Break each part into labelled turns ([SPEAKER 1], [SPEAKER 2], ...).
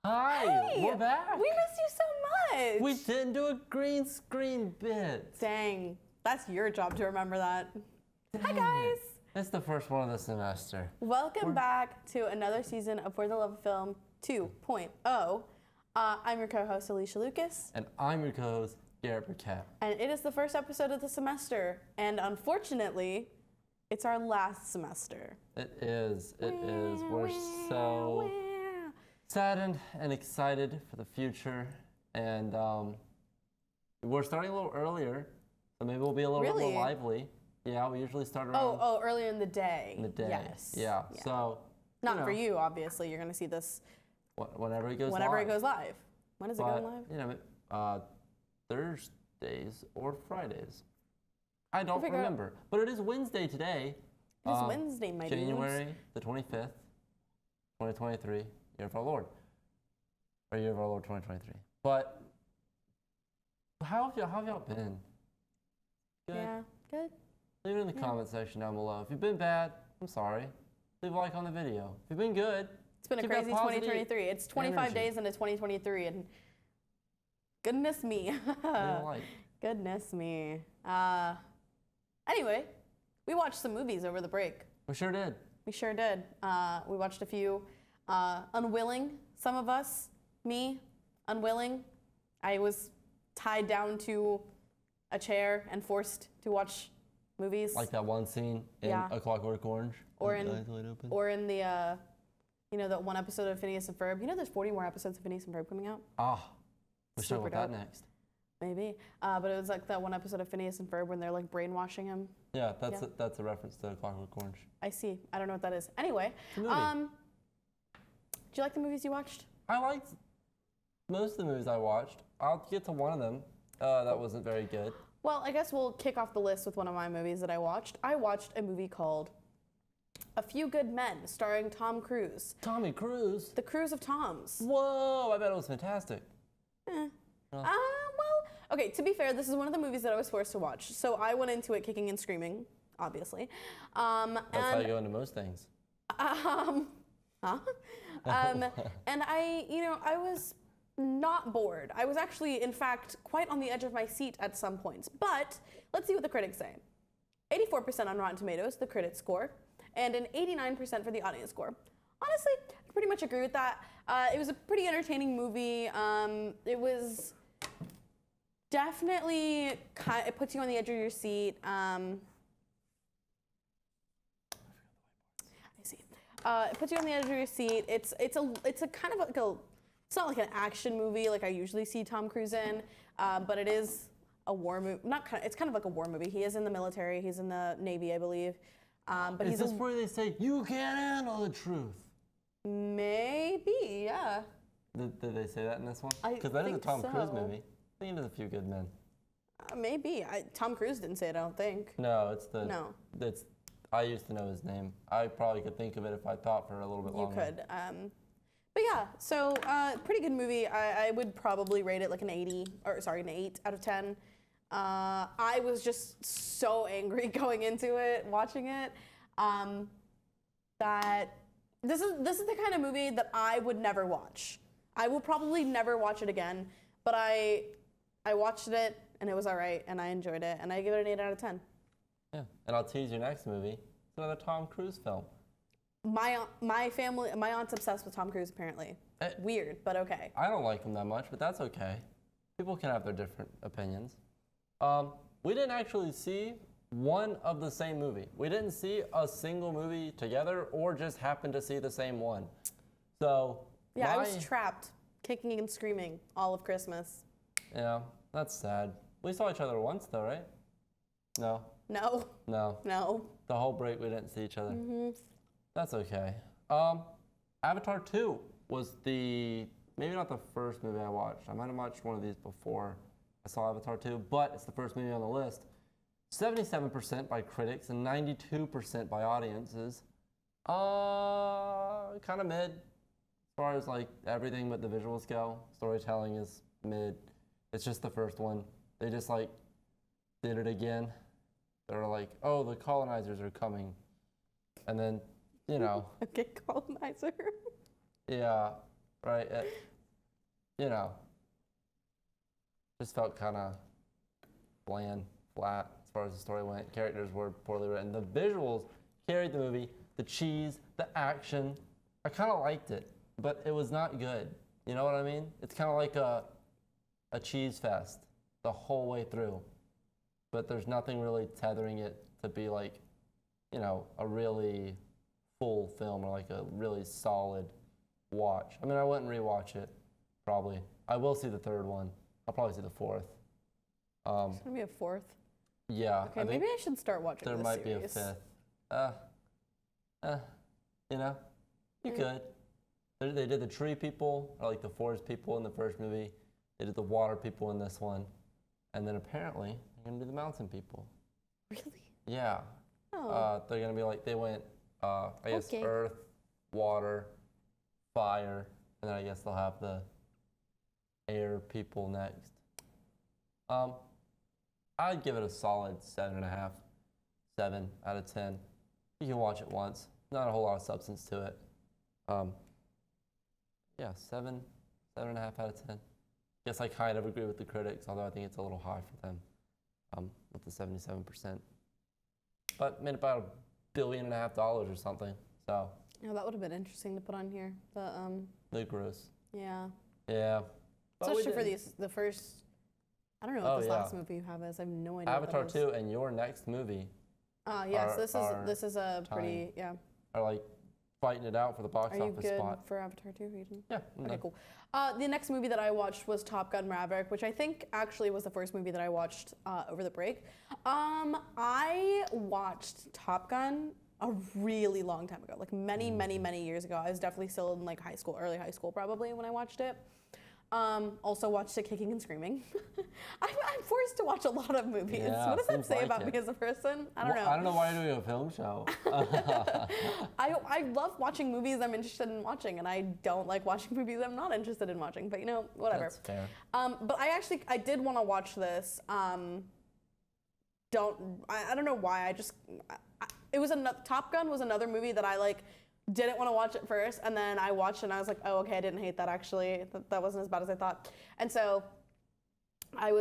[SPEAKER 1] Hi,
[SPEAKER 2] Hey,
[SPEAKER 1] we're back.
[SPEAKER 2] We missed you so much.
[SPEAKER 1] We didn't do a green screen bit.
[SPEAKER 2] Dang, that's your job to remember that. Hi
[SPEAKER 1] Dang
[SPEAKER 2] guys.
[SPEAKER 1] it. It's the first one of the semester.
[SPEAKER 2] Welcome back to another season of For the Love of Film 2.0. I'm your co-host Alicia Lucas.
[SPEAKER 1] And I'm your co-host, Garrett Burkett.
[SPEAKER 2] And it is the first episode of the semester. And unfortunately, it's our last semester.
[SPEAKER 1] It is. We're so saddened and excited for the future. And we're starting a little earlier, so maybe we'll be a little bit more lively. Yeah, we usually start around...
[SPEAKER 2] Oh, earlier in the day.
[SPEAKER 1] In the day.
[SPEAKER 2] Yes.
[SPEAKER 1] Yeah. So...
[SPEAKER 2] Not for you, obviously. You're going to see this...
[SPEAKER 1] Whenever it goes live.
[SPEAKER 2] Whenever it goes live. When is it going live?
[SPEAKER 1] You know, Thursdays or Fridays. I don't remember. But it is Wednesday today.
[SPEAKER 2] It is Wednesday, my dudes.
[SPEAKER 1] January the 25th, 2023, year of our Lord. Or year of our Lord 2023. But how have y'all been? Good?
[SPEAKER 2] Yeah, good.
[SPEAKER 1] Leave it in the comment section down below. If you've been bad, I'm sorry. Leave a like on the video. If you've been good,
[SPEAKER 2] it's been a crazy 2023. It's 25 days into 2023, and goodness me. Goodness me. Anyway, we watched some movies over the break.
[SPEAKER 1] We sure did.
[SPEAKER 2] We sure did. We watched a few. Unwilling, some of us. Me, unwilling. I was tied down to a chair and forced to watch movies.
[SPEAKER 1] Like that one scene in A Clockwork Orange.
[SPEAKER 2] Or in the, that one episode of Phineas and Ferb. You know there's 40 more episodes of Phineas and Ferb coming out?
[SPEAKER 1] We'll talk about that next.
[SPEAKER 2] Maybe. But it was like that one episode of Phineas and Ferb when they're like brainwashing him.
[SPEAKER 1] Yeah, that's a reference to Clockwork Orange.
[SPEAKER 2] I see. I don't know what that is. Anyway, did you like the movies you watched?
[SPEAKER 1] I liked most of the movies I watched. I'll get to one of them that wasn't very good.
[SPEAKER 2] Well, I guess we'll kick off the list with one of my movies that I watched. I watched a movie called A Few Good Men, starring Tom Cruise.
[SPEAKER 1] Tommy Cruise?
[SPEAKER 2] The Cruise of Toms.
[SPEAKER 1] Whoa, I bet it was fantastic.
[SPEAKER 2] Well, okay, to be fair, this is one of the movies that I was forced to watch. So I went into it kicking and screaming, obviously.
[SPEAKER 1] That's how you go into most things.
[SPEAKER 2] And I was not bored. I was actually, in fact, quite on the edge of my seat at some points. But let's see what the critics say. 84% on Rotten Tomatoes, the critic score, and an 89% for the audience score. Honestly, I pretty much agree with that. It was a pretty entertaining movie. It was definitely it puts you on the edge of your seat. I see. It puts you on the edge of your seat. It's a kind of like a. It's not like an action movie like I usually see Tom Cruise in, but it is a war movie. It's kind of like a war movie. He is in the military. He's in the Navy, I believe. But
[SPEAKER 1] is this where they say you can't handle the truth?
[SPEAKER 2] Maybe, yeah.
[SPEAKER 1] Did they say that in this one? Because that is a Tom Cruise movie. I think it is A Few Good Men.
[SPEAKER 2] Maybe. Tom Cruise didn't say it, I don't think.
[SPEAKER 1] No, I used to know his name. I probably could think of it if I thought for a little bit longer.
[SPEAKER 2] You could. But yeah, so pretty good movie. I would probably rate it like an 8 out of 10. I was just so angry going into it, watching it, that this is the kind of movie that I would never watch. I will probably never watch it again, but I watched it and it was all right and I enjoyed it and I give it an 8 out of 10.
[SPEAKER 1] Yeah, and I'll tease your next movie. It's another Tom Cruise film.
[SPEAKER 2] My aunt's obsessed with Tom Cruise apparently. Weird, but okay.
[SPEAKER 1] I don't like him that much, but that's okay. People can have their different opinions. We didn't actually see one of the same movie. We didn't see a single movie together or just happened to see the same one. So
[SPEAKER 2] yeah, I was trapped, kicking and screaming all of Christmas.
[SPEAKER 1] Yeah, that's sad. We saw each other once though, right? No.
[SPEAKER 2] No.
[SPEAKER 1] No.
[SPEAKER 2] No.
[SPEAKER 1] The whole break we didn't see each other.
[SPEAKER 2] Mm-hmm.
[SPEAKER 1] That's okay. Avatar 2 was maybe not the first movie I watched. I might have watched one of these before I saw Avatar 2, but it's the first movie on the list. 77% by critics and 92% by audiences. Kind of mid as far as like everything but the visuals go. Storytelling is mid. It's just the first one. They just like did it again. They're like, oh, the colonizers are coming. And then,
[SPEAKER 2] Okay, colonizer.
[SPEAKER 1] Yeah, right. you know, just felt kind of bland, flat as far as the story went. Characters were poorly written. The visuals carried the movie. The cheese, the action. I kind of liked it, but it was not good. You know what I mean? It's kind of like a cheese fest the whole way through, but there's nothing really tethering it to be like, you know, a really full film or like a really solid watch. I mean, I wouldn't rewatch it, probably. I will see the third one. I'll probably see the fourth.
[SPEAKER 2] There's gonna be a fourth.
[SPEAKER 1] Yeah.
[SPEAKER 2] Okay, maybe I should start watching
[SPEAKER 1] there
[SPEAKER 2] this
[SPEAKER 1] might
[SPEAKER 2] series.
[SPEAKER 1] be a fifth. You know, you could. They did the tree people, or like the forest people in the first movie. They did the water people in this one. And then apparently, they're going to do the mountain people.
[SPEAKER 2] Really?
[SPEAKER 1] Yeah.
[SPEAKER 2] Oh.
[SPEAKER 1] They're going to be like, they went, I guess,
[SPEAKER 2] Okay.
[SPEAKER 1] earth, water, fire, and then I guess they'll have the air people next. I'd give it a solid 7.5, 7 out of 10. You can watch it once. Not a whole lot of substance to it. Yeah, 7.5 out of 10. Guess I kind of agree with the critics, although I think it's a little high for them with the 77%. But made about $1.5 billion or something. So.
[SPEAKER 2] Yeah, that would have been interesting to put on here.
[SPEAKER 1] The gross.
[SPEAKER 2] Yeah.
[SPEAKER 1] Yeah. But
[SPEAKER 2] Especially for the first. I don't know what this last movie you have is. I have no idea.
[SPEAKER 1] Avatar
[SPEAKER 2] what that is.
[SPEAKER 1] 2 and your next movie.
[SPEAKER 2] Yes, this is a pretty
[SPEAKER 1] Are like fighting it out for the box
[SPEAKER 2] Are you
[SPEAKER 1] office
[SPEAKER 2] good
[SPEAKER 1] spot.
[SPEAKER 2] for Avatar 2, Region?
[SPEAKER 1] Yeah.
[SPEAKER 2] Okay, cool. The next movie that I watched was Top Gun Maverick, which I think actually was the first movie that I watched over the break. I watched Top Gun a really long time ago, like many years ago. I was definitely still in like high school, early high school probably when I watched it. Also watched it kicking and screaming. I'm forced to watch a lot of movies.
[SPEAKER 1] Yeah,
[SPEAKER 2] what does that
[SPEAKER 1] seems
[SPEAKER 2] say
[SPEAKER 1] like
[SPEAKER 2] about
[SPEAKER 1] it.
[SPEAKER 2] me as a person? I don't know.
[SPEAKER 1] I don't know why you're doing a film show.
[SPEAKER 2] I love watching movies I'm interested in watching, and I don't like watching movies I'm not interested in watching. But you know, whatever.
[SPEAKER 1] That's fair.
[SPEAKER 2] But I did want to watch this. I don't know why. It was Top Gun was another movie that I like didn't want to watch at first, and then I watched it and I was like, oh, okay, I didn't hate that actually. That wasn't as bad as I thought. And so I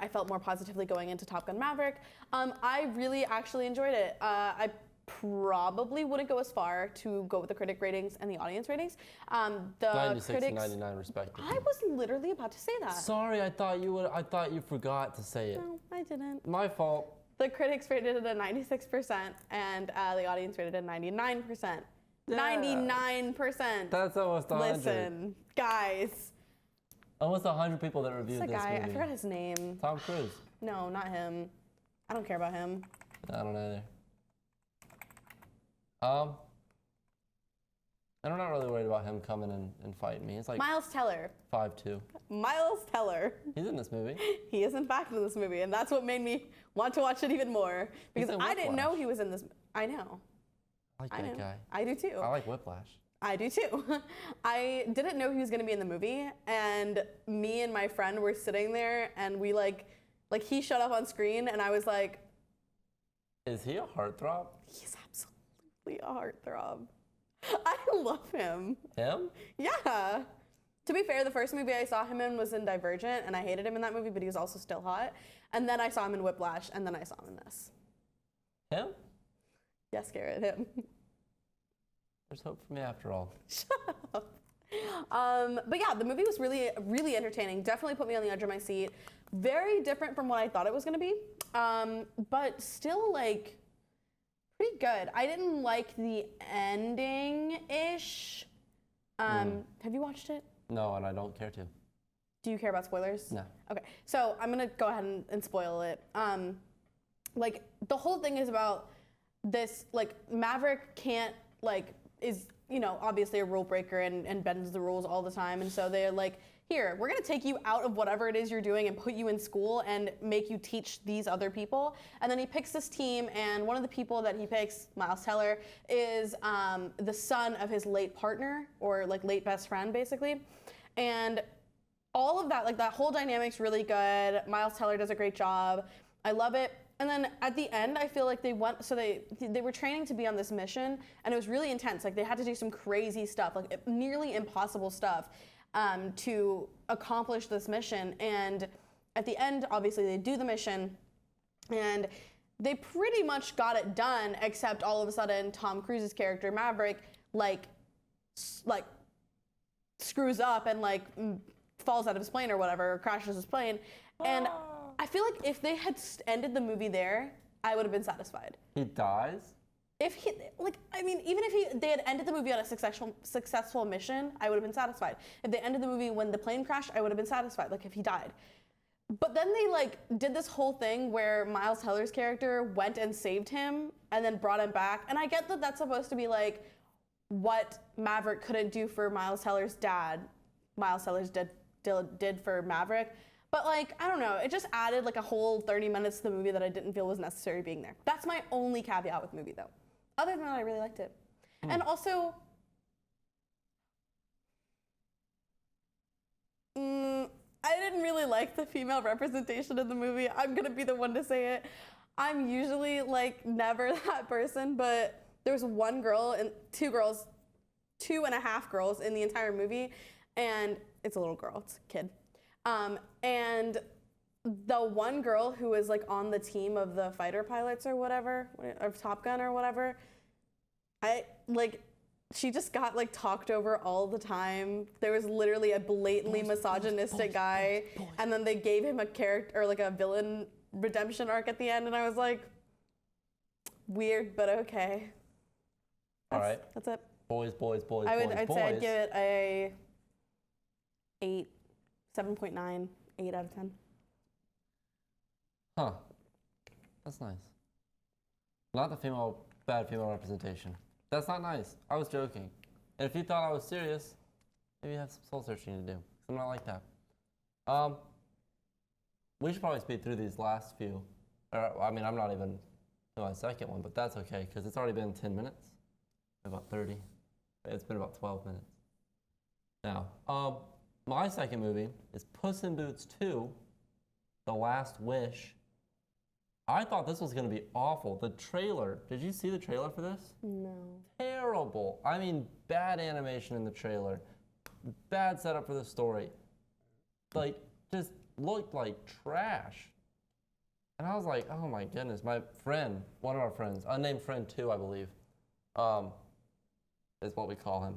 [SPEAKER 2] felt more positively going into Top Gun Maverick. I really actually enjoyed it. I probably wouldn't go as far to go with the critic ratings and the audience ratings. The
[SPEAKER 1] 96
[SPEAKER 2] critics,
[SPEAKER 1] and 99 respectively.
[SPEAKER 2] I was literally about to say that.
[SPEAKER 1] Sorry, I thought you forgot to say it.
[SPEAKER 2] No, I didn't.
[SPEAKER 1] My fault.
[SPEAKER 2] The critics rated it a 96% and the audience rated it a 99%.
[SPEAKER 1] Yeah.
[SPEAKER 2] 99%.
[SPEAKER 1] That's almost 100.
[SPEAKER 2] Listen, guys.
[SPEAKER 1] Almost 100 people that reviewed
[SPEAKER 2] What's
[SPEAKER 1] this
[SPEAKER 2] the guy?
[SPEAKER 1] movie.
[SPEAKER 2] I forgot his name.
[SPEAKER 1] Tom Cruise.
[SPEAKER 2] No, not him. I don't care about him.
[SPEAKER 1] I don't either. And I'm not really worried about him coming and fighting me. He's like
[SPEAKER 2] Miles Teller.
[SPEAKER 1] 5'2".
[SPEAKER 2] Miles Teller.
[SPEAKER 1] He's in this movie.
[SPEAKER 2] He is in fact in this movie, and that's what made me want to watch it even more. Because
[SPEAKER 1] in
[SPEAKER 2] I didn't know
[SPEAKER 1] Whiplash.
[SPEAKER 2] he was in this. I know.
[SPEAKER 1] I like
[SPEAKER 2] I know.
[SPEAKER 1] that guy.
[SPEAKER 2] I do too.
[SPEAKER 1] I like Whiplash.
[SPEAKER 2] I do too. I didn't know he was gonna be in the movie, and me and my friend were sitting there, and we like he showed up on screen, and I was like,
[SPEAKER 1] Is he a heartthrob?
[SPEAKER 2] he's absolutely a heartthrob. I love him.
[SPEAKER 1] Him?
[SPEAKER 2] Yeah. To be fair, the first movie I saw him in was in Divergent, and I hated him in that movie, but he was also still hot. And then I saw him in Whiplash, and then I saw him in this.
[SPEAKER 1] Him?
[SPEAKER 2] Yes, Garrett, him.
[SPEAKER 1] There's hope for me after all.
[SPEAKER 2] Shut up. But yeah, the movie was really, really entertaining. Definitely put me on the edge of my seat. Very different from what I thought it was going to be, but still like pretty good. I didn't like the ending-ish. Have you watched it?
[SPEAKER 1] No, and I don't care to.
[SPEAKER 2] Do you care about spoilers?
[SPEAKER 1] No.
[SPEAKER 2] Okay, so I'm gonna go ahead and spoil it. Like the whole thing is about this, like Maverick can't is obviously a rule breaker and bends the rules all the time, and so they're like, here, we're gonna take you out of whatever it is you're doing and put you in school and make you teach these other people. And then he picks this team, and one of the people that he picks, Miles Teller, is the son of his late partner, or like late best friend, basically. And all of that, like that whole dynamic's really good. Miles Teller does a great job. I love it. And then at the end, I feel like they were training to be on this mission, and it was really intense. Like they had to do some crazy stuff, like nearly impossible stuff. to accomplish this mission. And at the end, obviously, they do the mission, and they pretty much got it done, except all of a sudden, Tom Cruise's character, Maverick, like screws up and falls out of his plane or whatever, or crashes his plane. And I feel like if they had ended the movie there, I would have been satisfied.
[SPEAKER 1] He dies?
[SPEAKER 2] If he, even if they had ended the movie on a successful mission, I would have been satisfied. If they ended the movie when the plane crashed, I would have been satisfied, like if he died. But then they did this whole thing where Miles Teller's character went and saved him and then brought him back. And I get that that's supposed to be what Maverick couldn't do for Miles Teller's dad, Miles Teller's did for Maverick. But I don't know, it just added a whole 30 minutes to the movie that I didn't feel was necessary being there. That's my only caveat with the movie though. Other than that, I really liked it. And also, I didn't really like the female representation in the movie. I'm gonna be the one to say it. I'm usually never that person, but there was one girl and two and a half girls in the entire movie, and it's a little girl, it's a kid. And the one girl who was on the team of the fighter pilots or whatever, of Top Gun or whatever, she just got talked over all the time. There was literally a blatantly misogynistic guy, and then they gave him a character or a villain redemption arc at the end, and I was like, weird, but okay.
[SPEAKER 1] All right.
[SPEAKER 2] That's it.
[SPEAKER 1] Boys.
[SPEAKER 2] I'd say I'd give it a 8, 7.9, 8 out of 10.
[SPEAKER 1] Huh. That's nice. Not the bad female representation. That's not nice. I was joking. And if you thought I was serious, maybe you have some soul searching to do. I'm not like that. We should probably speed through these last few. I'm not even to my second one, but that's okay, because it's already been 10 minutes. About 30. It's been about 12 minutes. Now, my second movie is Puss in Boots 2, The Last Wish. I thought this was going to be awful. The trailer, did you see the trailer for this?
[SPEAKER 2] No.
[SPEAKER 1] Terrible. Bad animation in the trailer. Bad setup for the story. Just looked like trash. And I was like, oh my goodness. My friend, one of our friends, unnamed friend 2, I believe, is what we call him,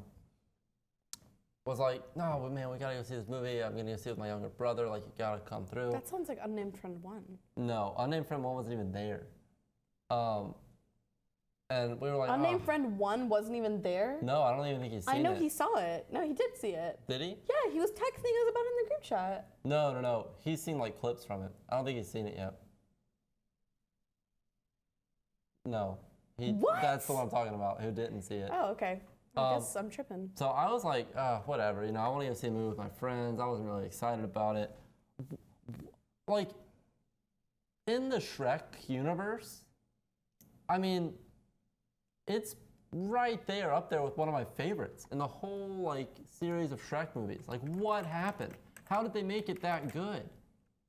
[SPEAKER 1] was like, no, man, we gotta go see this movie. I'm gonna go see it with my younger brother. You gotta come through.
[SPEAKER 2] That sounds like Unnamed Friend 1.
[SPEAKER 1] No, Unnamed Friend 1 wasn't even there. And we were like,
[SPEAKER 2] Unnamed Friend 1 wasn't even there?
[SPEAKER 1] No, I don't even think he's seen it.
[SPEAKER 2] I know he saw it. No, he did see it.
[SPEAKER 1] Did he?
[SPEAKER 2] Yeah, he was texting us about it in the group chat.
[SPEAKER 1] No. He's seen clips from it. I don't think he's seen it yet. No.
[SPEAKER 2] What?
[SPEAKER 1] That's the one I'm talking about, who didn't see it.
[SPEAKER 2] Oh, okay. I guess I'm tripping.
[SPEAKER 1] So I was like, whatever, I want to go see a movie with my friends. I wasn't really excited about it. In the Shrek universe, it's right there, up there with one of my favorites in the whole series of Shrek movies. What happened? How did they make it that good?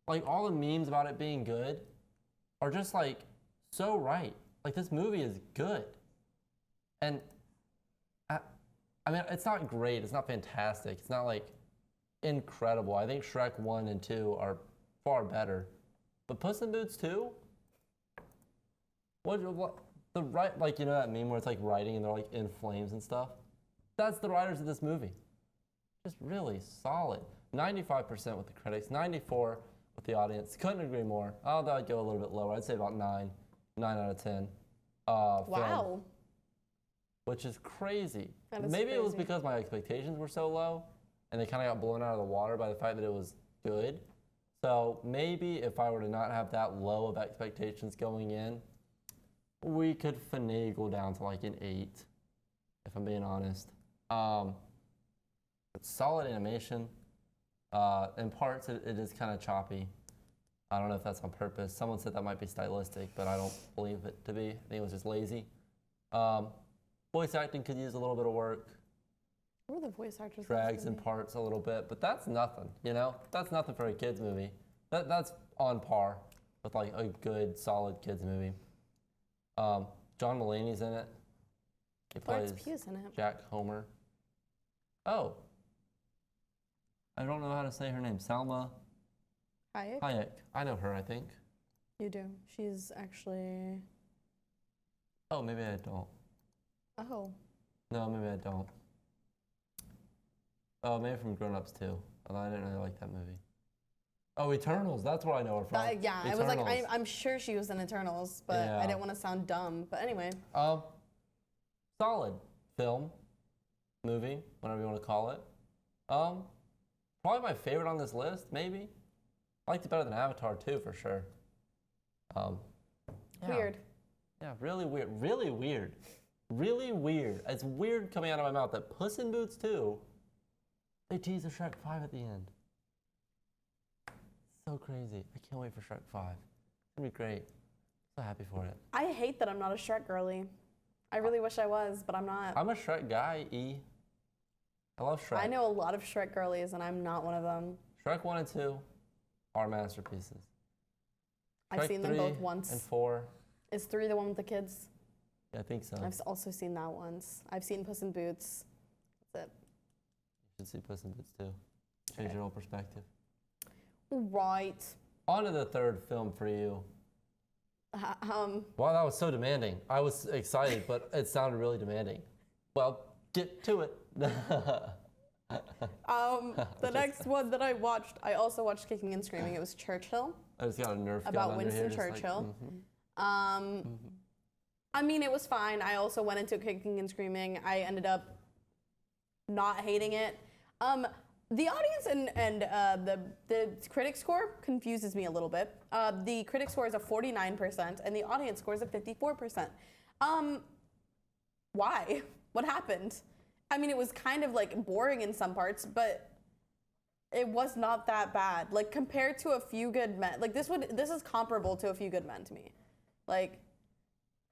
[SPEAKER 1] All the memes about it being good are just so right. This movie is good. And it's not great. It's not fantastic. It's not incredible. I think Shrek 1 and 2 are far better. But Puss in Boots 2? What that meme where it's writing and they're in flames and stuff? That's the writers of this movie. Just really solid. 95% with the critics, 94% with the audience. Couldn't agree more. I'd go a little bit lower. I'd say about 9 out of 10.
[SPEAKER 2] Wow.
[SPEAKER 1] Film, which is crazy. Maybe it was because my expectations were so low and they kind of got blown out of the water by the fact that it was good. So maybe if I were to not have that low of expectations going in, we could finagle down to an 8, if I'm being honest. It's solid animation. In parts, it is kind of choppy. I don't know if that's on purpose. Someone said that might be stylistic, but I don't believe it to be. I think it was just lazy. Voice acting could use a little bit of work.
[SPEAKER 2] Who are the voice actors?
[SPEAKER 1] Drags in parts a little bit, but that's nothing, That's nothing for a kids movie. That's on par with a good, solid kids movie. John Mulaney's in it. He plays
[SPEAKER 2] Pugh's in it.
[SPEAKER 1] Jack Homer. Oh. I don't know how to say her name. Salma
[SPEAKER 2] Hayek?
[SPEAKER 1] Hayek. I know her, I think.
[SPEAKER 2] You do. She's actually.
[SPEAKER 1] Oh, maybe I don't.
[SPEAKER 2] Oh.
[SPEAKER 1] No, maybe I don't. Oh, maybe from Grown Ups too. Although I didn't really like that movie. Oh, Eternals. That's where I know her from.
[SPEAKER 2] Yeah, I was like, I'm sure she was in Eternals, but I didn't want to sound dumb. But anyway.
[SPEAKER 1] Solid film, movie, whatever you want to call it. Probably my favorite on this list, maybe. I liked it better than Avatar 2 for sure. Yeah.
[SPEAKER 2] Weird.
[SPEAKER 1] Yeah, really weird. Really weird. Really weird. It's weird coming out of my mouth that Puss in Boots 2, they tease a Shrek 5 at the end. So crazy. I can't wait for Shrek 5. It's gonna be great. So happy for it.
[SPEAKER 2] I hate that I'm not a Shrek girly. I really wish I was, but I'm not.
[SPEAKER 1] I'm a Shrek guy, E. I love Shrek.
[SPEAKER 2] I know a lot of Shrek girlies, and I'm not one of them.
[SPEAKER 1] Shrek 1 and 2 are masterpieces.
[SPEAKER 2] I've
[SPEAKER 1] Shrek
[SPEAKER 2] seen them
[SPEAKER 1] 3
[SPEAKER 2] both once.
[SPEAKER 1] and 4.
[SPEAKER 2] Is 3 the one with the kids?
[SPEAKER 1] Yeah, I think so.
[SPEAKER 2] I've also seen that once. I've seen Puss in Boots. That's it.
[SPEAKER 1] You should see Puss in Boots too. Change your whole perspective.
[SPEAKER 2] Right.
[SPEAKER 1] On to the third film for you.
[SPEAKER 2] Um.
[SPEAKER 1] Wow, that was so demanding. I was excited, but it sounded really demanding. Well, get to it.
[SPEAKER 2] The next one that I watched, I also watched Kicking and Screaming. It was Churchill.
[SPEAKER 1] I just got a Nerf gun
[SPEAKER 2] About
[SPEAKER 1] under
[SPEAKER 2] Winston
[SPEAKER 1] here, just
[SPEAKER 2] Churchill.
[SPEAKER 1] Like,
[SPEAKER 2] I mean, it was fine. I also went into Kicking and Screaming. I ended up not hating it. The audience and the critic score confuses me a little bit. The critic score is a 49%, and the audience score is a 54%. Why? What happened? I mean, it was kind of like boring in some parts, but it was not that bad. Like compared to A Few Good Men, like this is comparable to A Few Good Men to me. Like,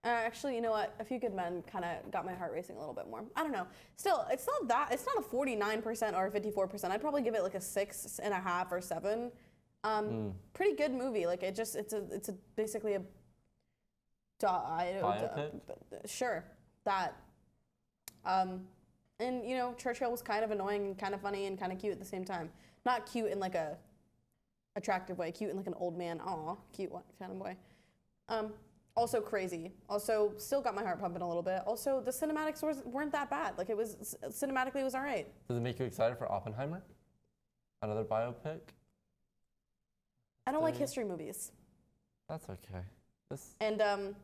[SPEAKER 2] actually, you know what? A Few Good Men kind of got my heart racing a little bit more. I don't know. Still, it's not a 49% or a 54%. I'd probably give it like a 6.5 or 7. Pretty good movie. Like it's basically a
[SPEAKER 1] Biopic?
[SPEAKER 2] Sure, that. And you know, Churchill was kind of annoying and kind of funny and kind of cute at the same time. Not cute in like a attractive way, cute in like an old man, aw, cute kind of way. Also crazy. Also still got my heart pumping a little bit. Also the cinematics weren't that bad. Like cinematically it was all right.
[SPEAKER 1] Does it make you excited for Oppenheimer? Another biopic?
[SPEAKER 2] I don't like history movies.
[SPEAKER 1] That's okay.
[SPEAKER 2] And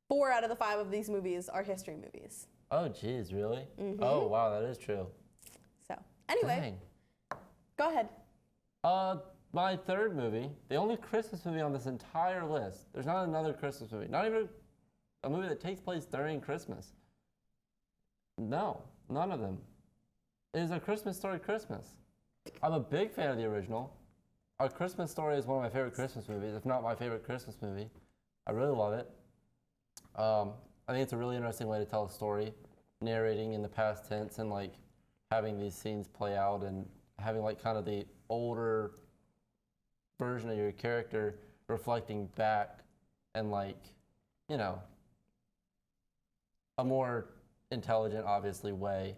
[SPEAKER 2] 4 out of the 5 of these movies are history movies.
[SPEAKER 1] Oh, geez, really?
[SPEAKER 2] Mm-hmm.
[SPEAKER 1] Oh, wow, that is true.
[SPEAKER 2] So, anyway, go ahead.
[SPEAKER 1] My third movie, the only Christmas movie on this entire list. There's not another Christmas movie. Not even a movie that takes place during Christmas. No, none of them. It is A Christmas Story Christmas. I'm a big fan of the original. A Christmas Story is one of my favorite Christmas movies, if not my favorite Christmas movie. I really love it. I think it's a really interesting way to tell a story, narrating in the past tense and like having these scenes play out and having like kind of the older version of your character reflecting back and like, you know, a more intelligent, obviously, way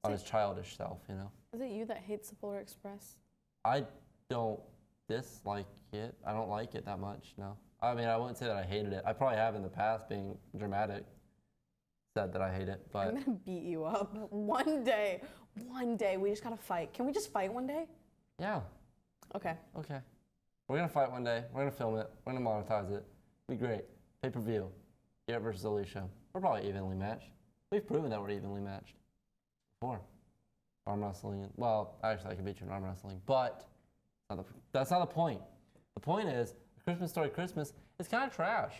[SPEAKER 1] on his childish self, you know?
[SPEAKER 2] Is it you that hates the Polar Express?
[SPEAKER 1] I don't dislike it. I don't like it that much, no. I mean, I wouldn't say that I hated it. I probably have in the past, being dramatic, said that I hate it, but...
[SPEAKER 2] I'm gonna beat you up. One day, we just gotta fight. Can we just fight one day?
[SPEAKER 1] Yeah.
[SPEAKER 2] Okay.
[SPEAKER 1] Okay. We're gonna fight one day. We're gonna film it. We're gonna monetize it. Be great. Pay-per-view. Garrett versus Alicia. We're probably evenly matched. We've proven that we're evenly matched before. Arm wrestling. Well, actually, I can beat you in arm wrestling, but that's not the point. The point is, A Christmas Story Christmas is kind of trash.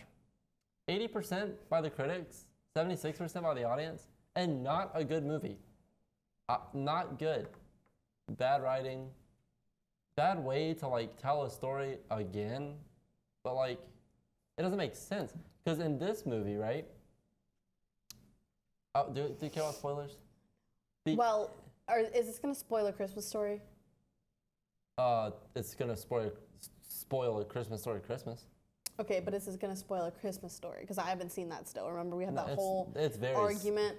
[SPEAKER 1] 80% by the critics, 76% by the audience, and not a good movie. Not good. Bad writing. Bad way to like tell a story again, but like it doesn't make sense because in this movie, right? Oh, do you care about spoilers?
[SPEAKER 2] Is this gonna spoil A Christmas Story?
[SPEAKER 1] It's gonna spoil A Christmas Story Christmas.
[SPEAKER 2] Okay, but this is gonna spoil A Christmas Story because I haven't seen that still. Remember, we had that whole
[SPEAKER 1] it's very
[SPEAKER 2] argument.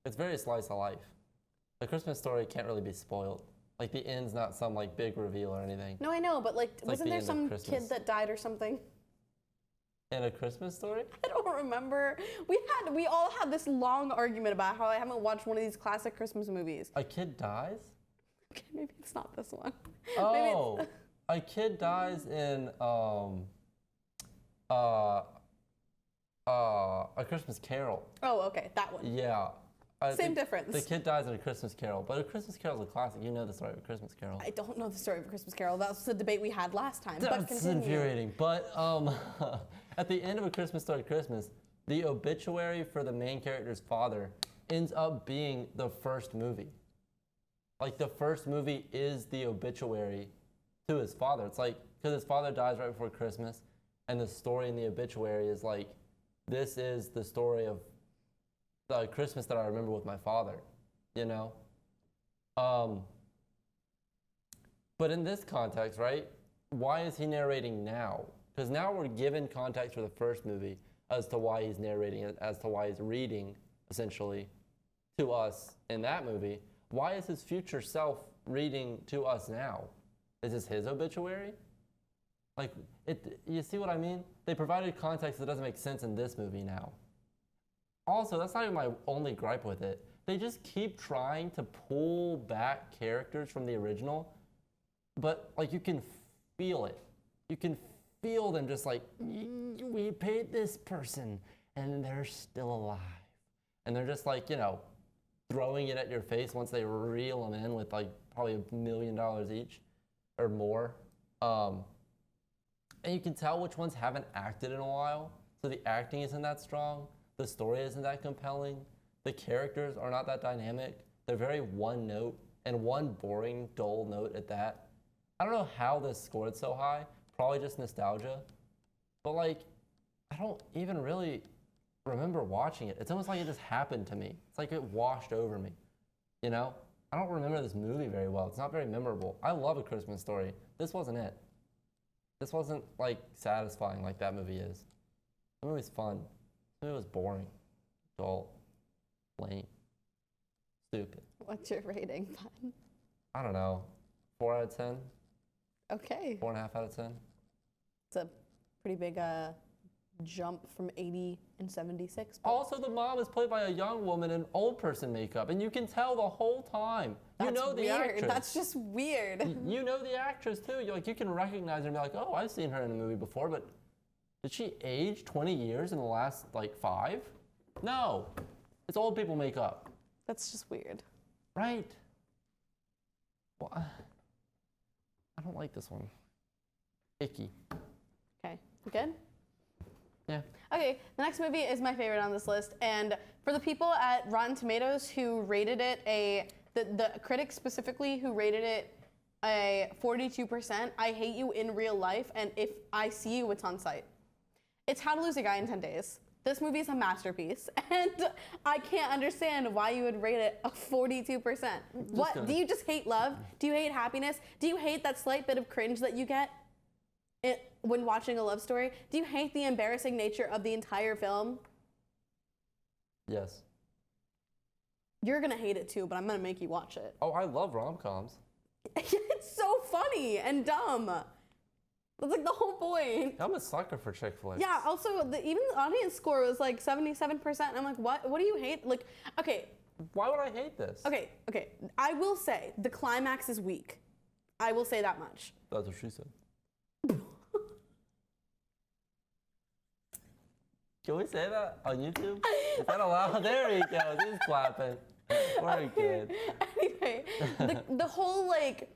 [SPEAKER 1] It's very slice of life. A Christmas Story can't really be spoiled. Like the end's not some like big reveal or anything.
[SPEAKER 2] No, I know, but like,
[SPEAKER 1] It's like
[SPEAKER 2] wasn't
[SPEAKER 1] the
[SPEAKER 2] there
[SPEAKER 1] end of
[SPEAKER 2] some
[SPEAKER 1] Christmas.
[SPEAKER 2] kid that died or something?
[SPEAKER 1] In A Christmas Story?
[SPEAKER 2] I don't remember. We all had this long argument about how I haven't watched one of these classic Christmas movies.
[SPEAKER 1] A kid dies?
[SPEAKER 2] Okay, maybe it's not this one.
[SPEAKER 1] Oh, a kid dies in A Christmas Carol.
[SPEAKER 2] Oh, okay, that one.
[SPEAKER 1] Yeah.
[SPEAKER 2] Same difference.
[SPEAKER 1] The kid dies in A Christmas Carol, but A Christmas Carol is a classic. You know the story of A Christmas Carol.
[SPEAKER 2] I don't know the story of A Christmas Carol. That was the debate we had last time. But
[SPEAKER 1] That's
[SPEAKER 2] continue.
[SPEAKER 1] infuriating. But at the end of A Christmas Story Christmas, the obituary for the main character's father ends up being the first movie. Like the first movie is the obituary to his father. It's like, because his father dies right before Christmas, and the story in the obituary is like, this is the story of the Christmas that I remember with my father, you know? But in this context, right, why is he narrating now? Because now we're given context for the first movie as to why he's narrating it, as to why he's reading, essentially, to us in that movie. Why is his future self reading to us now? Is this his obituary? Like, you see what I mean? They provided context that doesn't make sense in this movie now. Also, that's not even my only gripe with it. They just keep trying to pull back characters from the original, but like you can feel it. You can feel them just like, we paid this person and they're still alive. And they're just like, you know, throwing it at your face once they reel them in with like probably $1 million each or more. And you can tell which ones haven't acted in a while. So the acting isn't that strong. The story isn't that compelling. The characters are not that dynamic. They're very one note and one boring, dull note at that. I don't know how this scored so high. Probably just nostalgia. But like, I don't even really remember watching it. It's almost like it just happened to me. It's like it washed over me. You know? I don't remember this movie very well. It's not very memorable. I love A Christmas Story. This wasn't it. This wasn't like satisfying like that movie is. The movie's fun. The movie was boring, dull, lame, stupid.
[SPEAKER 2] What's your rating, Bun?
[SPEAKER 1] I don't know. 4 out of 10.
[SPEAKER 2] Okay.
[SPEAKER 1] 4.5 out of 10.
[SPEAKER 2] It's a pretty big jump from 80 and 76.
[SPEAKER 1] Also, the mom is played by a young woman in old person makeup, and you can tell the whole time. You
[SPEAKER 2] That's
[SPEAKER 1] know the
[SPEAKER 2] weird.
[SPEAKER 1] actress.
[SPEAKER 2] That's just weird.
[SPEAKER 1] You know the actress too. You're like, you can recognize her and be like, oh, I've seen her in a movie before, but did she age 20 years in the last like 5? No, it's old people makeup.
[SPEAKER 2] That's just weird.
[SPEAKER 1] Right. Well, I don't like this one. Icky.
[SPEAKER 2] Okay, you good?
[SPEAKER 1] Yeah.
[SPEAKER 2] Okay, the next movie is my favorite on this list, and for the people at Rotten Tomatoes who rated it the critics specifically who rated it a 42%, I hate you in real life, and if I see you, it's on site. It's How to Lose a Guy in 10 Days. This movie is a masterpiece, and I can't understand why you would rate it a 42%. What, do you just hate love? Do you hate happiness? Do you hate that slight bit of cringe that you get when watching a love story? Do you hate the embarrassing nature of the entire film?
[SPEAKER 1] Yes.
[SPEAKER 2] You're gonna hate it too, but I'm gonna make you watch it.
[SPEAKER 1] Oh, I love rom-coms.
[SPEAKER 2] It's so funny and dumb. That's like the whole point.
[SPEAKER 1] I'm a sucker for chick flicks.
[SPEAKER 2] Yeah, also, even the audience score was like 77%. I'm like, what do you hate? Like, okay.
[SPEAKER 1] Why would I hate this?
[SPEAKER 2] Okay. I will say, the climax is weak. I will say that much.
[SPEAKER 1] That's what she said. Can we say that on YouTube? Is that allowed? There he goes. He's clapping. Very good.
[SPEAKER 2] Anyway, the whole like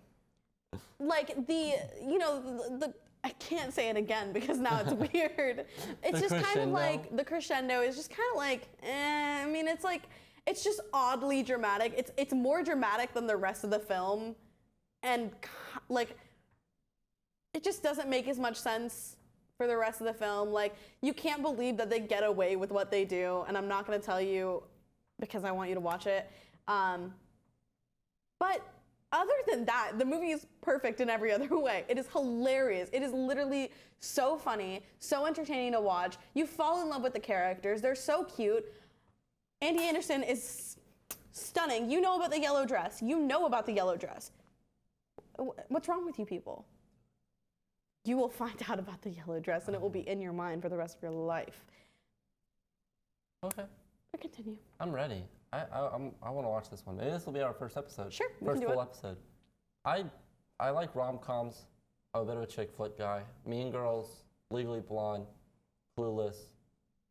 [SPEAKER 2] the, you know, the I can't say it again because now it's weird. It's just kind of like the crescendo is just kind of like, I mean, it's like, it's just oddly dramatic. It's more dramatic than the rest of the film, and like, it just doesn't make as much sense for the rest of the film. Like, you can't believe that they get away with what they do, and I'm not gonna tell you because I want you to watch it. But other than that, the movie is perfect in every other way. It is hilarious. It is literally so funny, so entertaining to watch. You fall in love with the characters. They're so cute. Andy Anderson is stunning. You know about the yellow dress. You know about the yellow dress. What's wrong with you people? You will find out about the yellow dress, and it will be in your mind for the rest of your life.
[SPEAKER 1] Okay.
[SPEAKER 2] But continue.
[SPEAKER 1] I'm ready. I want to watch this one. Maybe this will be our first episode.
[SPEAKER 2] Sure, we
[SPEAKER 1] first
[SPEAKER 2] can do
[SPEAKER 1] full
[SPEAKER 2] it.
[SPEAKER 1] episode. I like rom-coms. I'm a bit of a chick flick guy. Mean Girls, Legally Blonde, Clueless.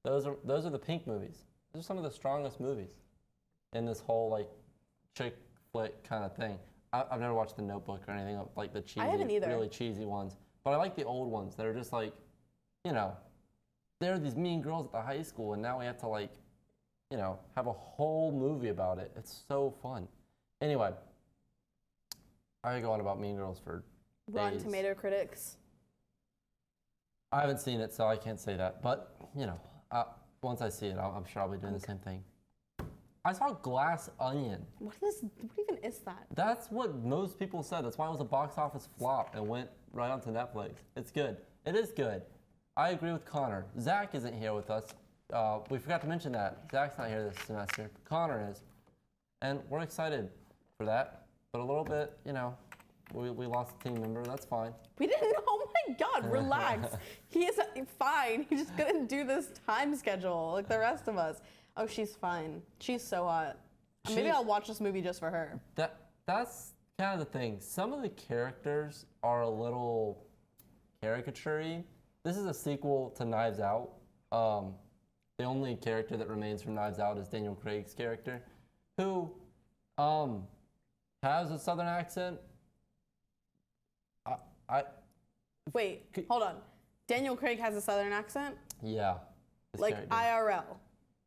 [SPEAKER 1] Those are the Pink movies. Those are some of the strongest movies in this whole like chick flick kind of thing. I've never watched The Notebook or anything like the cheesy,
[SPEAKER 2] haven't either.
[SPEAKER 1] really cheesy ones. But I like the old ones that are just like, you know, there are these mean girls at the high school, and now we have to like, you know, have a whole movie about it. It's so fun. Anyway, I could go on about Mean Girls for
[SPEAKER 2] Rotten
[SPEAKER 1] days.
[SPEAKER 2] Tomato critics.
[SPEAKER 1] I haven't seen it, so I can't say that. But, you know, once I see it, I'm sure I'll be doing the same thing. I saw Glass Onion.
[SPEAKER 2] What even is that?
[SPEAKER 1] That's what most people said. That's why it was a box office flop and went right onto Netflix. It's good. It is good. I agree with Connor. Zach isn't here with us. We forgot to mention that. Zach's not here this semester. Connor is. And we're excited for that. But a little bit, you know, we lost a team member. That's fine.
[SPEAKER 2] We didn't. Oh my God! Relax. He is fine. He just couldn't do this time schedule like the rest of us. Oh, she's fine. She's so hot. Maybe I'll watch this movie just for her.
[SPEAKER 1] That's kind of the thing. Some of the characters are a little caricature-y. This is a sequel to Knives Out. The only character that remains from Knives Out is Daniel Craig's character, who has a Southern accent.
[SPEAKER 2] Wait, hold on. Daniel Craig has a Southern accent?
[SPEAKER 1] Yeah.
[SPEAKER 2] Like
[SPEAKER 1] character.
[SPEAKER 2] IRL?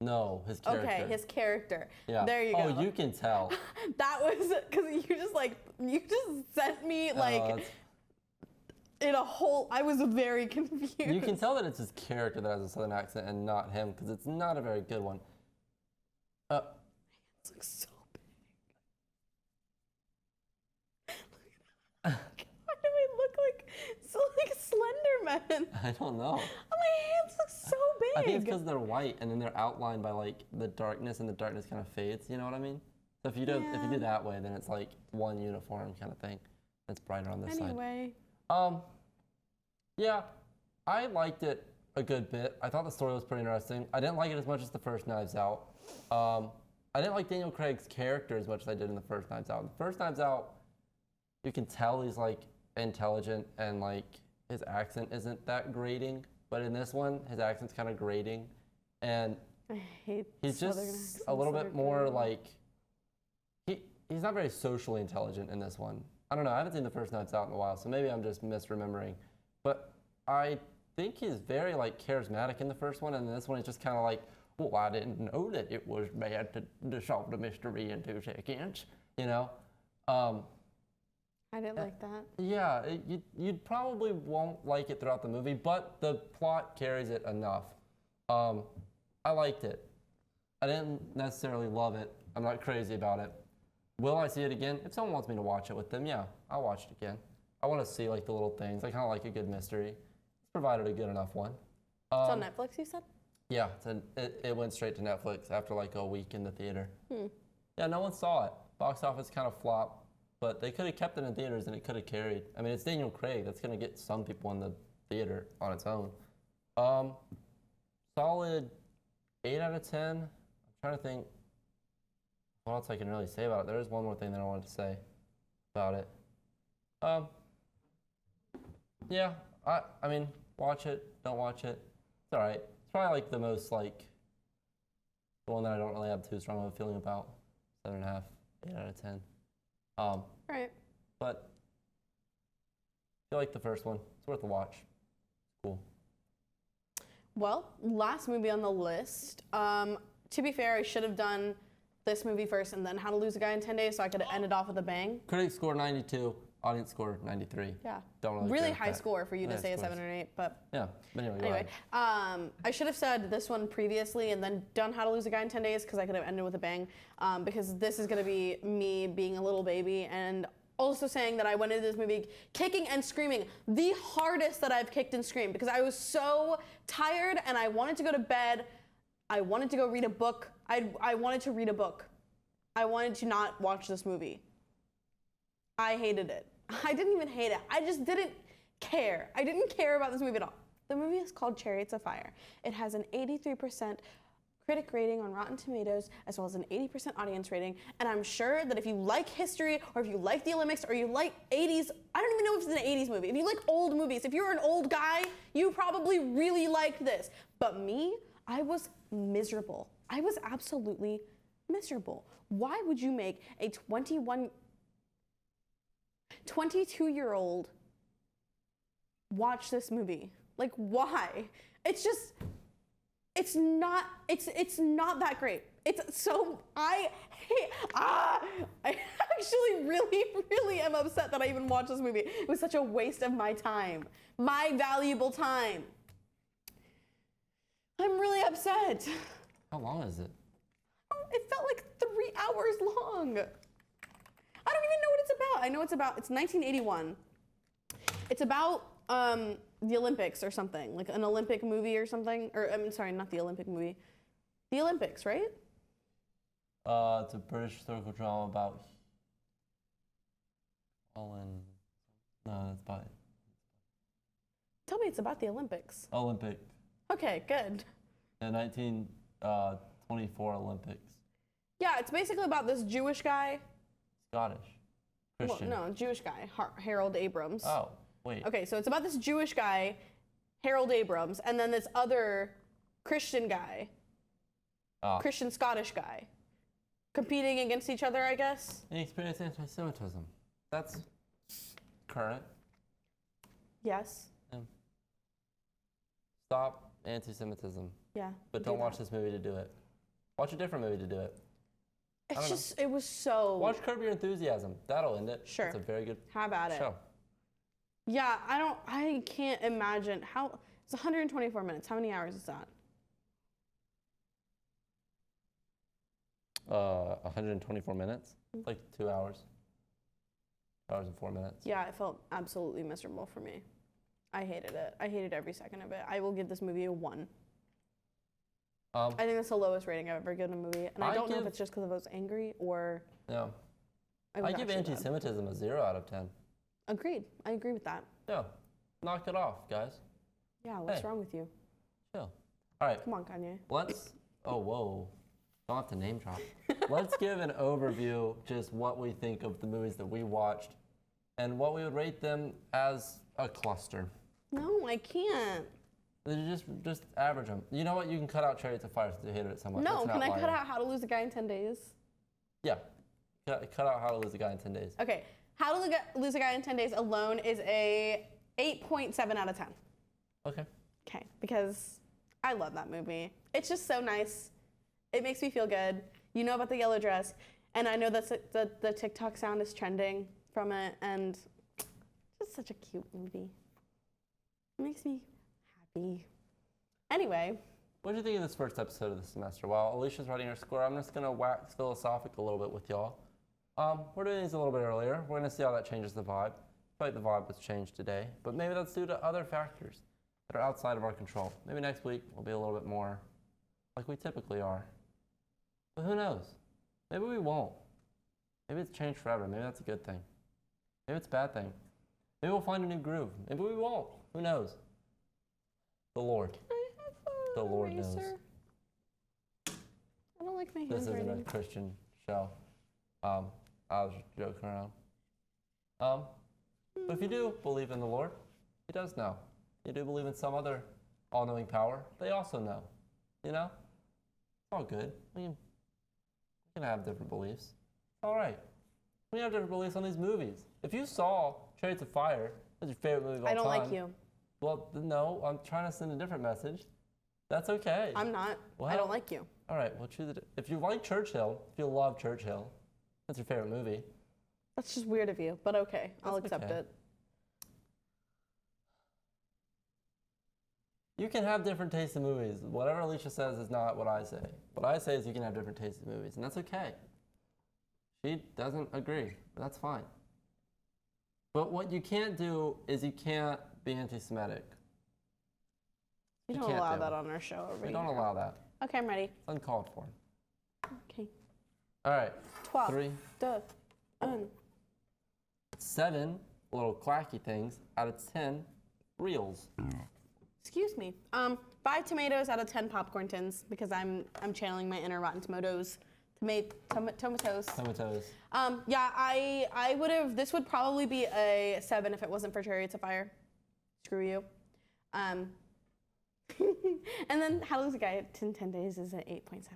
[SPEAKER 1] No, his character.
[SPEAKER 2] Okay, his character.
[SPEAKER 1] Yeah.
[SPEAKER 2] There you go.
[SPEAKER 1] Oh, you can tell.
[SPEAKER 2] That was, because you just sent me like in a whole, I was very confused.
[SPEAKER 1] You can tell that it's his character that has a Southern accent and not him, because it's not a very good one.
[SPEAKER 2] It looks so big. Why do I look like Slender Man?
[SPEAKER 1] I don't know.
[SPEAKER 2] Oh, my hands look so big.
[SPEAKER 1] I think it's because they're white and then they're outlined by like the darkness, and the darkness kind of fades. You know what I mean? So if you do that way, then it's like one uniform kind of thing. It's brighter on this side.
[SPEAKER 2] Anyway.
[SPEAKER 1] Yeah, I liked it a good bit. I thought the story was pretty interesting. I didn't like it as much as the first Knives Out. I didn't like Daniel Craig's character as much as I did in the first Knives Out. The first Knives Out, you can tell he's like intelligent and like his accent isn't that grating. But in this one, his accent's kind of grating, and
[SPEAKER 2] I hate
[SPEAKER 1] he's just a little bit more like he's not very socially intelligent in this one. I don't know. I haven't seen the first Knives Out in a while, so maybe I'm just misremembering. But I think he's very like charismatic in the first one, and in this one, it's just kind of like, well, I didn't know that it was bad to solve the mystery in 2 seconds, you know.
[SPEAKER 2] I didn't like that.
[SPEAKER 1] Yeah, you probably won't like it throughout the movie, but the plot carries it enough. I liked it. I didn't necessarily love it. I'm not crazy about it. Will I see it again? If someone wants me to watch it with them, yeah, I'll watch it again. I want to see like the little things. I kind of like a good mystery. It's provided a good enough one.
[SPEAKER 2] It's on Netflix, you said?
[SPEAKER 1] Yeah, it went straight to Netflix after like a week in the theater. Yeah, no one saw it. Box office kind of flopped, but they could have kept it in theaters and it could have carried. I mean, it's Daniel Craig. That's going to get some people in the theater on its own. Solid 8 out of 10. I'm trying to think what else I can really say about it. There is one more thing that I wanted to say about it. Yeah, I mean, watch it, don't watch it. It's all right. It's probably like the most like the one that I don't really have too strong of a feeling about. 7.5, 8 out of 10.
[SPEAKER 2] Right.
[SPEAKER 1] But I feel like the first one. It's worth a watch. Cool.
[SPEAKER 2] Well, last movie on the list. To be fair, I should have done this movie first and then How to Lose a Guy in 10 Days, so I could have ended off with a bang.
[SPEAKER 1] Critics score 92. Audience score 93.
[SPEAKER 2] Yeah.
[SPEAKER 1] Don't
[SPEAKER 2] really high score for you to say a 7 or 8, but
[SPEAKER 1] yeah. But
[SPEAKER 2] anyway, I should have said this one previously and then done How to Lose a Guy in 10 Days because I could have ended with a bang. Because this is going to be me being a little baby and also saying that I went into this movie kicking and screaming, the hardest that I've kicked and screamed because I was so tired and I wanted to go to bed. I wanted to go read a book. I wanted to read a book. I wanted to not watch this movie. I hated it. I didn't even hate it. I just didn't care. I didn't care about this movie at all. The movie is called Chariots of Fire. It has an 83% critic rating on Rotten Tomatoes, as well as an 80% audience rating. And I'm sure that if you like history, or if you like the Olympics, or you like 80s, I don't even know if it's an 80s movie. If you like old movies, if you're an old guy, you probably really liked this. But me, I was miserable. I was absolutely miserable. Why would you make a 22-year-old watch this movie? Like, why? It's just, it's not that great. I actually really am upset that I even watched this movie. It was such a waste of my time, my valuable time. I'm really upset.
[SPEAKER 1] How long is it?
[SPEAKER 2] It felt like 3 hours long. I don't even know what it's about. I know it's 1981. It's about the Olympics or something, like an Olympic movie or something. Or I'm sorry, not the Olympic movie. The Olympics, right?
[SPEAKER 1] It's a British historical drama about fallen. No, that's about it.
[SPEAKER 2] Tell me it's about the Olympics.
[SPEAKER 1] Olympic.
[SPEAKER 2] Okay, good.
[SPEAKER 1] The 1924 Olympics.
[SPEAKER 2] Yeah, it's basically about this Jewish guy.
[SPEAKER 1] Scottish. Christian.
[SPEAKER 2] Well, no, Jewish guy, Harold Abrams.
[SPEAKER 1] Oh, wait.
[SPEAKER 2] Okay, so it's about this Jewish guy, Harold Abrams, and then this other Christian guy, Christian Scottish guy, competing against each other, I guess.
[SPEAKER 1] And he experienced anti-Semitism. That's current.
[SPEAKER 2] Yes.
[SPEAKER 1] Stop anti-Semitism.
[SPEAKER 2] Yeah.
[SPEAKER 1] But don't watch this movie to do it. Watch a different movie to do it.
[SPEAKER 2] It's just, it was so.
[SPEAKER 1] Watch Curb Your Enthusiasm. That'll end it.
[SPEAKER 2] Sure.
[SPEAKER 1] It's a very good
[SPEAKER 2] Have at it.
[SPEAKER 1] show.
[SPEAKER 2] Yeah, I can't imagine how. It's 124 minutes. How many hours is that?
[SPEAKER 1] 124 minutes. It's like 2 hours. 2 hours and 4 minutes.
[SPEAKER 2] Yeah, it felt absolutely miserable for me. I hated it. I hated every second of it. I will give this movie a 1. I think that's the lowest rating I've ever given a movie. And I don't know if it's just because I was angry or...
[SPEAKER 1] No. I give anti-Semitism a 0 out of 10.
[SPEAKER 2] Agreed. I agree with that.
[SPEAKER 1] Yeah. Knock it off, guys.
[SPEAKER 2] Yeah, what's wrong with you?
[SPEAKER 1] Chill. All right.
[SPEAKER 2] Come on, Kanye.
[SPEAKER 1] Let's... Oh, whoa. Don't have to name drop. Let's give an overview, just what we think of the movies that we watched and what we would rate them as a cluster.
[SPEAKER 2] No, I can't.
[SPEAKER 1] Just average them. You know what? You can cut out Chariots of Fire since you hated it so much.
[SPEAKER 2] No, can I cut out How to Lose a Guy in 10 Days?
[SPEAKER 1] Yeah. Cut out How to Lose a Guy in 10 Days.
[SPEAKER 2] Okay. How to Lose a Guy in 10 Days alone is a 8.7 out of 10.
[SPEAKER 1] Okay.
[SPEAKER 2] Okay, because I love that movie. It's just so nice. It makes me feel good. You know about the yellow dress, and I know that the TikTok sound is trending from it, and it's just such a cute movie. It makes me happy. Anyway.
[SPEAKER 1] What do you think of this first episode of the semester? While Alicia's writing her score, I'm just going to wax philosophic a little bit with y'all. We're doing these a little bit earlier. We're going to see how that changes the vibe. I feel like the vibe was changed today, but maybe that's due to other factors that are outside of our control. Maybe next week we'll be a little bit more like we typically are. But who knows? Maybe we won't. Maybe it's changed forever. Maybe that's a good thing. Maybe it's a bad thing. Maybe we'll find a new groove. Maybe we won't. Who knows? The Lord. The Lord knows.
[SPEAKER 2] I don't like my
[SPEAKER 1] This
[SPEAKER 2] handwriting.
[SPEAKER 1] isn't a Christian show. I was just joking around. But if you do believe in the Lord, He does know. You do believe in some other all-knowing power, they also know. You know? It's all good. We can have different beliefs. It's all right. We have different beliefs on these movies. If you saw Chariots of Fire as your favorite movie of all time...
[SPEAKER 2] I don't like you.
[SPEAKER 1] Well, no, I'm trying to send a different message. That's okay.
[SPEAKER 2] I'm not.
[SPEAKER 1] Well,
[SPEAKER 2] I don't like you.
[SPEAKER 1] All right, well, choose it. If you like Churchill, if you love Churchill, that's your favorite movie.
[SPEAKER 2] That's just weird of you, but okay. I'll accept it.
[SPEAKER 1] You can have different tastes in movies. Whatever Alicia says is not what I say. What I say is you can have different tastes in movies, and that's okay. She doesn't agree, but that's fine. But what you can't do is you can't be anti-Semitic.
[SPEAKER 2] We don't allow that on our show.
[SPEAKER 1] We don't allow that.
[SPEAKER 2] Okay, I'm ready.
[SPEAKER 1] It's uncalled for.
[SPEAKER 2] Okay.
[SPEAKER 1] All right.
[SPEAKER 2] 12.
[SPEAKER 1] 3.
[SPEAKER 2] 2. 1.
[SPEAKER 1] 7 little clacky things out of 10 reels.
[SPEAKER 2] Excuse me. 5 tomatoes out of 10 popcorn tins because I'm channeling my inner Rotten Tomatoes. Tomatoes. Yeah, I would have. This would probably be a 7 if it wasn't for Chariots of Fire. Screw you. And then How Lose a Guy in 10 Days is an 8.7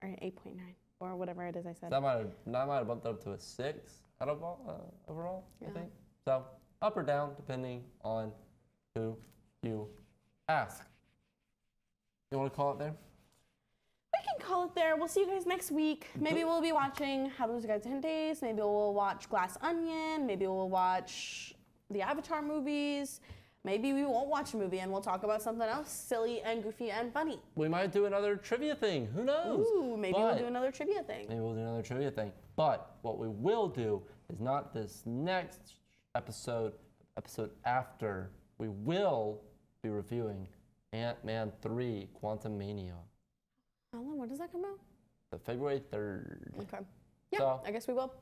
[SPEAKER 2] or 8.9 or whatever it is I said.
[SPEAKER 1] That might have bumped up to a 6 out of overall, I think. So up or down depending on who you ask. You want to call it there?
[SPEAKER 2] We can call it there. We'll see you guys next week. Maybe we'll be watching How to Lose a Guy in 10 Days. Maybe we'll watch Glass Onion. Maybe we'll watch the Avatar movies. Maybe we won't watch a movie and we'll talk about something else silly and goofy and funny.
[SPEAKER 1] We might do another trivia thing. Who knows?
[SPEAKER 2] Ooh, maybe we'll do another trivia thing.
[SPEAKER 1] But what we will do is not this next episode after. We will be reviewing Ant-Man 3 Quantumania.
[SPEAKER 2] When does that come out?
[SPEAKER 1] The February 3rd.
[SPEAKER 2] Okay. Yeah,
[SPEAKER 1] So,
[SPEAKER 2] I guess we will.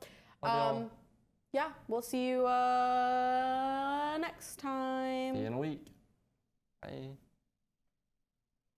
[SPEAKER 1] y'all.
[SPEAKER 2] Yeah, we'll see you next time.
[SPEAKER 1] See you in a week. Bye.